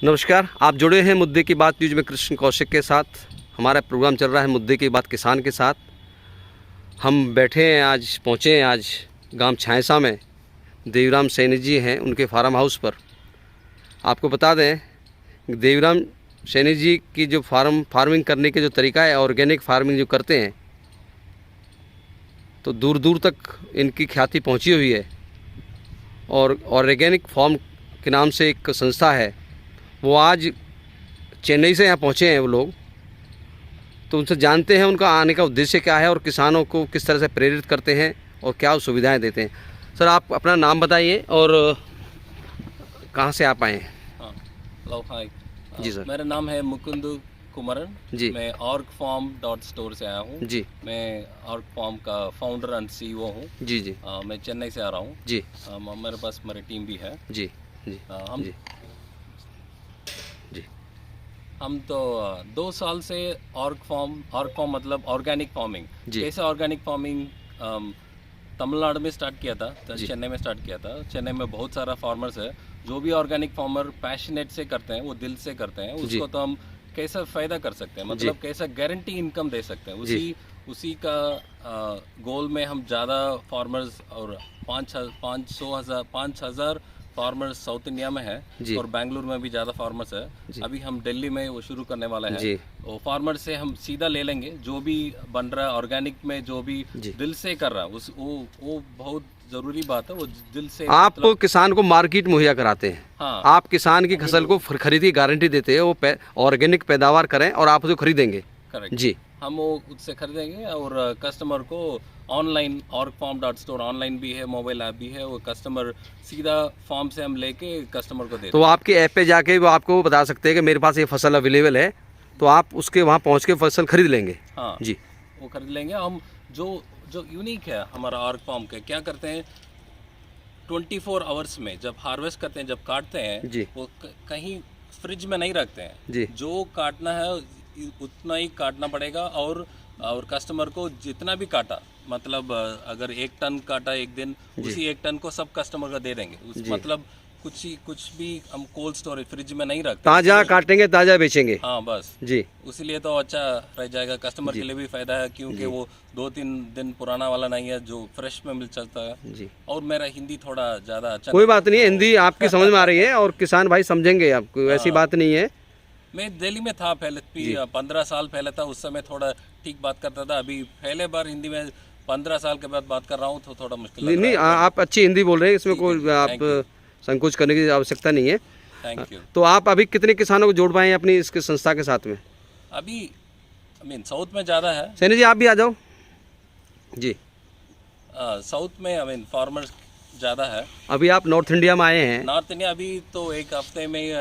नमस्कार, आप जुड़े हैं मुद्दे की बात न्यूज़ में कृष्ण कौशिक के साथ। हमारा प्रोग्राम चल रहा है मुद्दे की बात किसान के साथ। हम बैठे हैं, आज पहुँचे हैं आज गांव छायसा में। देवीराम सैनी जी हैं, उनके फार्म हाउस पर। आपको बता दें कि देवीराम सैनी जी की जो फार्मिंग करने के जो तरीका है, ऑर्गेनिक फार्मिंग जो करते हैं, तो दूर दूर तक इनकी ख्याति पहुँची हुई है। और ऑर्गेनिक फार्म के नाम से एक संस्था है, वो आज चेन्नई से यहाँ पहुँचे हैं वो लोग। तो उनसे जानते हैं उनका आने का उद्देश्य क्या है और किसानों को किस तरह से प्रेरित करते हैं और क्या सुविधाएं देते हैं। सर, आप अपना नाम बताइए और कहाँ से आप आए हैं। हाँ, हेलो, हाय जी सर। मेरा नाम है मुकुंद कुमारन जी। मैं orgfarm.store से आया हूँ जी। मैं orgfarm का फाउंडर एंड CEO हूँ जी जी। मैं चेन्नई से आ रहा हूँ जी। मेरे पास मेरी टीम भी है जी जी। हम तो 2 साल से orgfarm मतलब ऑर्गेनिक फार्मिंग, कैसे ऑर्गेनिक फार्मिंग तमिलनाडु में स्टार्ट किया था, चेन्नई में स्टार्ट किया था। चेन्नई में बहुत सारा फार्मर्स है जो भी ऑर्गेनिक फार्मर पैशनेट से करते हैं, वो दिल से करते हैं। उसको तो हम कैसा फ़ायदा कर सकते हैं, मतलब कैसा गारंटी इनकम दे सकते हैं, उसी का गोल में हम ज़्यादा फार्मर्स और 5,000 फार्मर्स साउथ इंडिया में है और बेंगलुरु में भी ज़्यादा फार्मर्स है। अभी हम दिल्ली में वो शुरू करने वाले हैं। वो फार्मर से हम सीधा ले लेंगे, जो भी बन रहा है ऑर्गेनिक में, जो भी दिल से कर रहा है वो बहुत ज़रूरी बात है। वो दिल से आप मतलब किसान को मार्केट मुहैया कराते हैं। हाँ, आप किसान की फसल को खरीद की गारंटी देते हैं, वो ऑर्गेनिक पैदावार करें और आप उसे खरीदेंगे। करेक्ट जी, हम वो उससे खरीदेंगे और कस्टमर को ऑनलाइन orgfarm.store ऑनलाइन भी है, मोबाइल ऐप भी है। वो कस्टमर सीधा फार्म से हम लेके कस्टमर को देते हैं। तो आपके ऐप पे जाके वो आपको बता सकते हैं कि मेरे पास ये फसल अवेलेबल है, तो आप उसके वहाँ पहुँच के फसल खरीद लेंगे। हाँ जी, वो खरीद लेंगे। हम जो यूनिक है हमारा orgfarm के, क्या करते हैं 24 आवर्स में जब हार्वेस्ट करते हैं, जब काटते हैं, वो कहीं फ्रिज में नहीं रखते हैं। जो काटना है उतना ही काटना पड़ेगा और कस्टमर को जितना भी काटा, मतलब अगर 1 टन काटा एक दिन, उसी 1 टन को सब कस्टमर का दे देंगे। मतलब कुछ भी हम कोल्ड स्टोरेज फ्रिज में नहीं रखते, ताज़ा काटेंगे, ताज़ा बेचेंगे। हाँ बस जी, उसीलिए तो अच्छा रह जाएगा, कस्टमर के लिए भी फायदा है, क्योंकि वो 2-3 दिन पुराना वाला नहीं है, जो फ्रेश में मिल सकता है जी। और मेरा हिंदी थोड़ा ज़्यादा अच्छा, कोई बात नहीं है, हिंदी आपकी समझ में आ रही है और किसान भाई समझेंगे आपको, ऐसी बात नहीं है। मैं दिल्ली में था पहले, 15 साल पहले था, उस समय थोड़ा ठीक बात करता था। अभी पहले बार हिंदी में 15 साल के बाद बात कर रहा हूँ, तो थोड़ा मुश्किल लग रहा है। नहीं, आप अच्छी हिंदी बोल रहे हैं, इसमें कोई आप संकोच करने की आवश्यकता नहीं है। Thank you. तो आप अभी कितने किसानों को जोड़ पाए हैं अपनी इसके संस्था के साथ में? अभी साउथ में ज़्यादा है। सैनी जी, आप भी आ जाओ जी। साउथ में फार्मर्स ज़्यादा है। अभी आप नॉर्थ इंडिया में आए हैं। नॉर्थ इंडिया अभी तो 1 हफ्ते में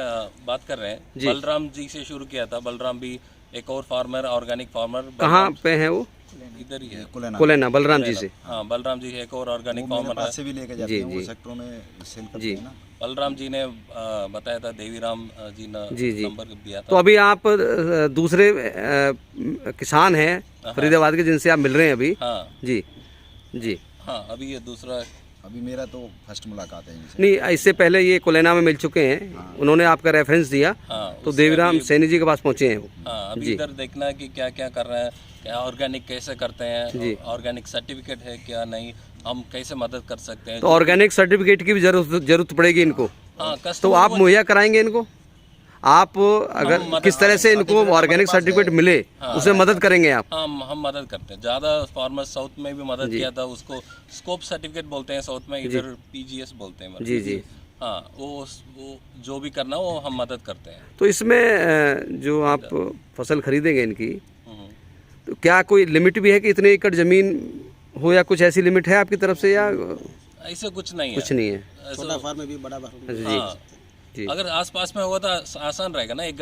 बात कर रहे हैं। बलराम जी से शुरू किया था। बलराम भी एक और फार्मर, ऑर्गेनिक फार्मर। कहाँ पे है वो? इधर ही है, कोलेना। बलराम जी से। हाँ, बलराम जी एक और ऑर्गेनिक फार्मर है। से भी लेके जाते हैं, वो सेक्टरों में सेल करते हैं ना। बलराम जी ने बताया था, देवीराम जी ने नंबर दिया था। तो अभी आप दूसरे किसान हैं फरीदाबाद के जिनसे आप मिल रहे हैं अभी? हाँ जी जी। हाँ, अभी ये दूसरा, अभी मेरा तो फर्स्ट मुलाकात है इनसे। नहीं, इससे पहले ये कोलेना में मिल चुके हैं। उन्होंने आपका रेफरेंस दिया। तो देवीराम सैनी जी के पास पहुंचे हैं वो। अभी इधर देखना है कि क्या क्या कर रहे हैं, क्या ऑर्गेनिक कैसे करते हैं, ऑर्गेनिक सर्टिफिकेट है क्या नहीं, हम कैसे मदद कर सकते हैं। तो ऑर्गेनिक सर्टिफिकेट की भी जरूरत पड़ेगी इनको। हाँ, तो आप मुहैया कराएंगे इनको? आप अगर किस तरह से इनको ऑर्गेनिक सर्टिफिकेट मिले, उसमें मदद करेंगे आप? हम मदद करते हैं। ज़्यादा फार्मर साउथ में भी मदद किया था, उसको स्कोप सर्टिफिकेट बोलते हैं साउथ में, इधर PGS बोलते हैं। जी जी। हाँ, वो जो भी करना वो हम मदद करते हैं। तो इसमें जो आप फसल खरीदेंगे इनकी, तो क्या कोई लिमिट भी है कि इतने एकड़ ज़मीन हो, या कुछ ऐसी लिमिट है आपकी तरफ से, या ऐसे कुछ नहीं है? कुछ नहीं है, छोटा फार्म में भी बड़ा फार्म। जी। अगर आसपास में होगा तो आसान रहेगा ना, एक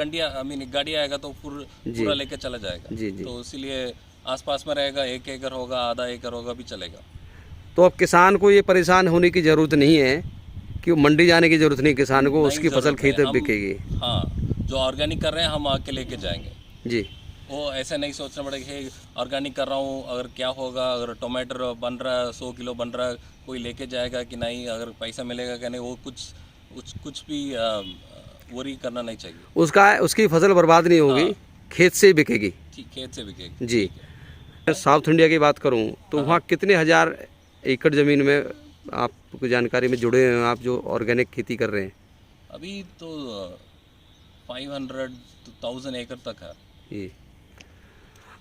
गाड़ी आएगा तो पूरा लेके चला जाएगा जी। तो इसीलिए आसपास में रहेगा, 1 एकड़ होगा, आधा एकड़ होगा भी चलेगा। तो अब किसान को ये परेशान होने की ज़रूरत नहीं है कि मंडी जाने की ज़रूरत नहीं, किसान को उसकी फसल खेत में बिकेगी। हाँ, जो ऑर्गेनिक कर रहे हैं हम आके लेके जाएंगे जी। वो ऐसे नहीं सोचना पड़ेगा कि ऑर्गेनिक कर रहा हूँ, अगर क्या होगा, अगर टमाटर बन रहा है 100 किलो बन रहा है, कोई लेके जाएगा कि नहीं, अगर पैसा मिलेगा कि नहीं, वो कुछ भी वरी करना नहीं चाहिए। उसकी फसल बर्बाद नहीं होगी, खेत से ही बिकेगी। ठीक, खेत से बिकेगी। जी। साउथ इंडिया की बात करूं तो वहाँ कितने हजार एकड़ ज़मीन में आपको जानकारी में जुड़े हैं आप, जो ऑर्गेनिक खेती कर रहे हैं? अभी तो 500 to 1000 एकड़ तक है। जी।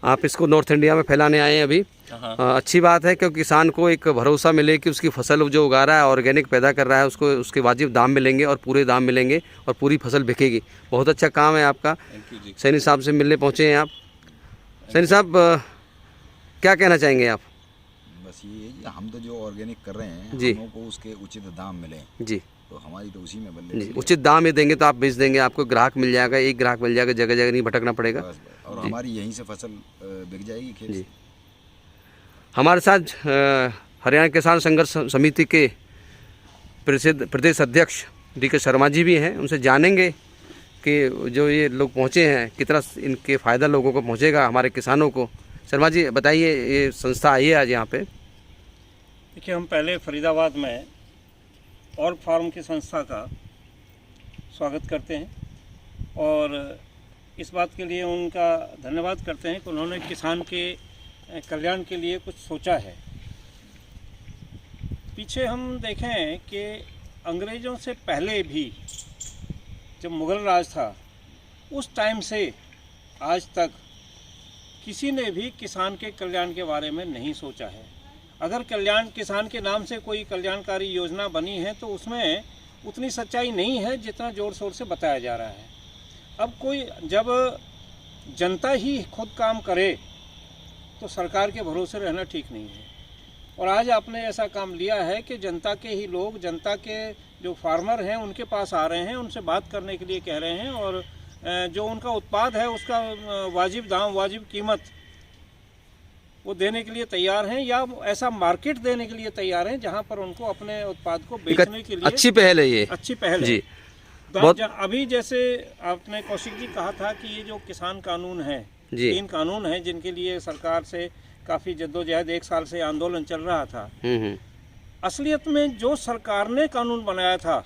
आप इसको नॉर्थ इंडिया में फैलाने आए हैं अभी। अच्छी बात है, क्योंकि किसान को एक भरोसा मिले कि उसकी फसल जो उगा रहा है, ऑर्गेनिक पैदा कर रहा है, उसको उसके वाजिब दाम मिलेंगे और पूरे दाम मिलेंगे और पूरी फसल बिकेगी। बहुत अच्छा काम है आपका। सैनी साहब से मिलने पहुँचे हैं आप। सैनी साहब, क्या कहना चाहेंगे आप? बस ये है कि हम तो जो ऑर्गेनिक कर रहे हैं, जी, हमको उसके उचित दाम मिले जी, तो हमारी तो उसी में बल्ले जी। उचित दाम ही देंगे तो आप बेच देंगे, आपको ग्राहक मिल जाएगा, एक ग्राहक मिल जाएगा, जगह जगह नहीं भटकना पड़ेगा। और हमारी यहीं से फसल बिक जाएगी खेत जी। हमारे साथ हरियाणा किसान संघर्ष समिति के प्रदेश अध्यक्ष DK शर्मा जी भी हैं। उनसे जानेंगे कि जो ये लोग पहुँचे हैं कितना इनके फ़ायदा लोगों को पहुँचेगा, हमारे किसानों को। शर्मा जी बताइए, ये संस्था आई है आज यहाँ पे। देखिए, हम पहले फरीदाबाद में ऑर्ग फार्म की संस्था का स्वागत करते हैं और इस बात के लिए उनका धन्यवाद करते हैं कि उन्होंने किसान के कल्याण के लिए कुछ सोचा है। पीछे हम देखें कि अंग्रेज़ों से पहले भी जब मुग़ल राज था, उस टाइम से आज तक किसी ने भी किसान के कल्याण के बारे में नहीं सोचा है। अगर किसान के नाम से कोई कल्याणकारी योजना बनी है तो उसमें उतनी सच्चाई नहीं है जितना ज़ोर शोर से बताया जा रहा है। अब जब जनता ही खुद काम करे तो सरकार के भरोसे रहना ठीक नहीं है। और आज आपने ऐसा काम लिया है कि जनता के ही लोग, जनता के जो फार्मर हैं उनके पास आ रहे हैं, उनसे बात करने के लिए कह रहे हैं और जो उनका उत्पाद है उसका वाजिब दाम, वाजिब कीमत वो देने के लिए तैयार हैं, या ऐसा मार्केट देने के लिए तैयार हैं जहां पर उनको अपने उत्पाद को बेचने के लिए अच्छी पहल है ये। अच्छी पहल जी। है। अभी जैसे आपने कौशिक जी कहा था कि ये जो किसान कानून है, 3 कानून हैं जिनके लिए सरकार से काफ़ी जद्दोजहद 1 साल से आंदोलन चल रहा था। असलियत में जो सरकार ने कानून बनाया था,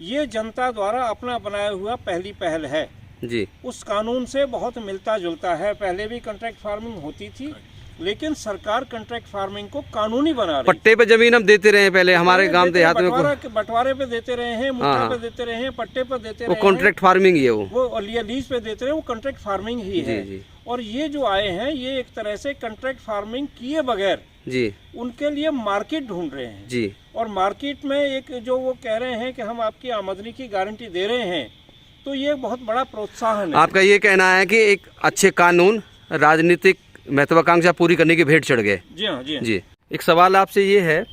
ये जनता द्वारा अपना बनाया हुआ पहली पहल है जी। उस कानून से बहुत मिलता जुलता है। पहले भी कॉन्ट्रैक्ट फार्मिंग होती थी, लेकिन सरकार कॉन्ट्रैक्ट फार्मिंग को कानूनी बना रही। पट्टे पे जमीन हम देते रहे हैं, पहले हमारे गांव देहात में बंटवारे पे देते रहे हैं, मुट्ठा पे देते रहे हैं, पट्टे पे देते रहे हैं। वो कॉन्ट्रैक्ट फार्मिंग ही है, वो लीज पे देते रहे, वो कॉन्ट्रैक्ट फार्मिंग ही है। और ये जो आए हैं, ये एक तरह से कॉन्ट्रैक्ट फार्मिंग किए बगैर जी उनके लिए मार्केट ढूंढ रहे हैं जी। और मार्केट में एक जो वो कह रहे हैं कि हम आपकी आमदनी की गारंटी दे रहे हैं, तो ये बहुत बड़ा प्रोत्साहन है। आपका ये कहना है कि एक अच्छे कानून राजनीतिक महत्वाकांक्षा पूरी करने की भेंट चढ़ गए। जी हाँ, जी हाँ। जी। एक सवाल आपसे ये है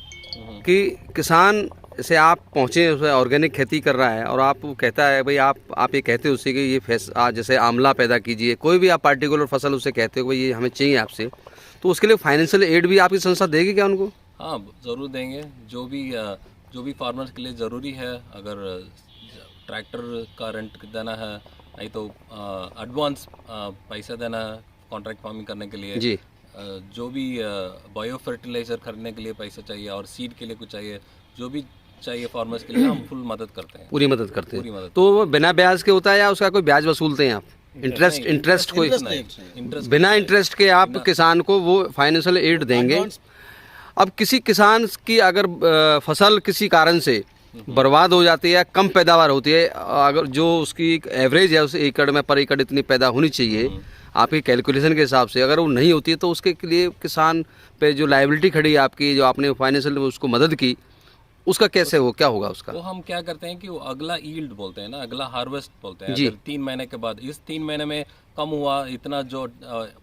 कि किसान से आप पहुँचे, उसे ऑर्गेनिक खेती कर रहा है और आप कहता है भाई, आप ये कहते हो उससे कि ये जैसे आंवला पैदा कीजिए, कोई भी आप पार्टिकुलर फसल उसे कहते हो भाई ये हमें चाहिए आपसे, तो उसके लिए फाइनेंशियल एड भी आपकी संस्था देगी क्या उनको? हाँ, ज़रूर देंगे। जो भी फार्मर्स के लिए ज़रूरी है, अगर ट्रैक्टर का रेंट देना है, नहीं तो एडवांस पैसा देना है कॉन्ट्रैक्ट फार्मिंग करने के लिए जी। जो भी बायो फर्टिलाइज़र खरीदने के लिए पैसा चाहिए और सीड के लिए कुछ चाहिए, जो भी चाहिए फार्मर्स के लिए, हम फुल मदद करते हैं, पूरी मदद करते हैं। तो वो बिना ब्याज के होता है या उसका कोई ब्याज वसूलते हैं आप? इंटरेस्ट कोई बिना इंटरेस्ट के आप किसान को वो फाइनेंशियल एड देंगे। अब किसी किसान की अगर फसल किसी कारण से बर्बाद हो जाती है, कम पैदावार होती है, अगर जो उसकी एक एवरेज है उस एकड़ में पर एकड़ इतनी पैदा होनी चाहिए आपकी कैलकुलेशन के हिसाब से, अगर वो नहीं होती है तो उसके लिए किसान पे जो लायबिलिटी खड़ी है आपकी, जो आपने फाइनेंशियल उसको मदद की, उसका कैसे हो, क्या होगा उसका? वो हम क्या करते हैं कि वो अगला ईल्ड बोलते हैं ना, अगला हार्वेस्ट बोलते हैं। अगर 3 महीने के बाद, इस 3 महीने में कम हुआ, इतना जो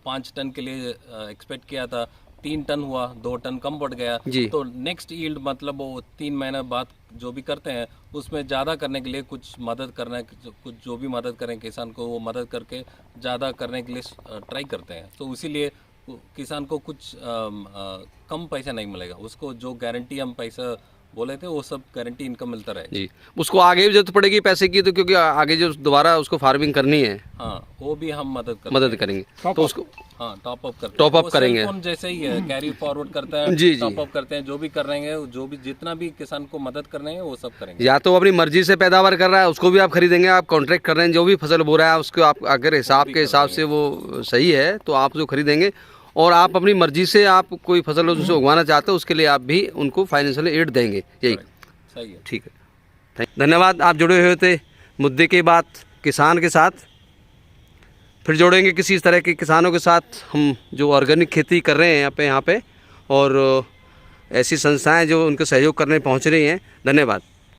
5 टन के लिए एक्सपेक्ट किया था 3 टन हुआ, 2 टन कम बढ़ गया, तो नेक्स्ट ईल्ड मतलब वो 3 महीने बाद जो भी करते हैं उसमें ज़्यादा करने के लिए कुछ मदद करना है, कुछ जो भी मदद करें किसान को, वो मदद करके ज़्यादा करने के लिए ट्राई करते हैं। तो इसीलिए किसान को कुछ कम पैसा नहीं मिलेगा, उसको जो गारंटी हम पैसा बोले थे, वो सब गारंटी इनकम मिलता रहे जी। उसको आगे भी जरूरत पड़ेगी पैसे की, तो क्योंकि आगे जो दोबारा उसको फार्मिंग करनी है, हाँ वो भी हम मदद करेंगे, तो उसको हाँ टॉप अप करते टॉप अप करेंगे, जैसे ही है, कैरी फॉरवर्ड करते हैं, जी टॉप अप करते हैं, जो भी कर रहे हैं, जो भी जितना भी किसान को मदद करने हैं वो सब करेंगे। या तो वो अपनी मर्जी से पैदावार कर रहा है उसको भी आप खरीदेंगे, आप कॉन्ट्रैक्ट कर रहे हैं, जो भी फसल बो रहा है उसको आप अगर हिसाब के हिसाब से वो सही है तो आप जो खरीदेंगे, और आप अपनी मर्जी से आप कोई फसल उससे उगवाना चाहते हो उसके लिए आप भी उनको फाइनेंशियल एड देंगे। यही सही है, ठीक है। धन्यवाद, आप जुड़े हुए थे मुद्दे की बात किसान के साथ। फिर जोड़ेंगे किसी तरह के किसानों के साथ हम जो ऑर्गेनिक खेती कर रहे हैं यहाँ पे, और ऐसी संस्थाएं जो उनके सहयोग करने पहुँच रही हैं। धन्यवाद।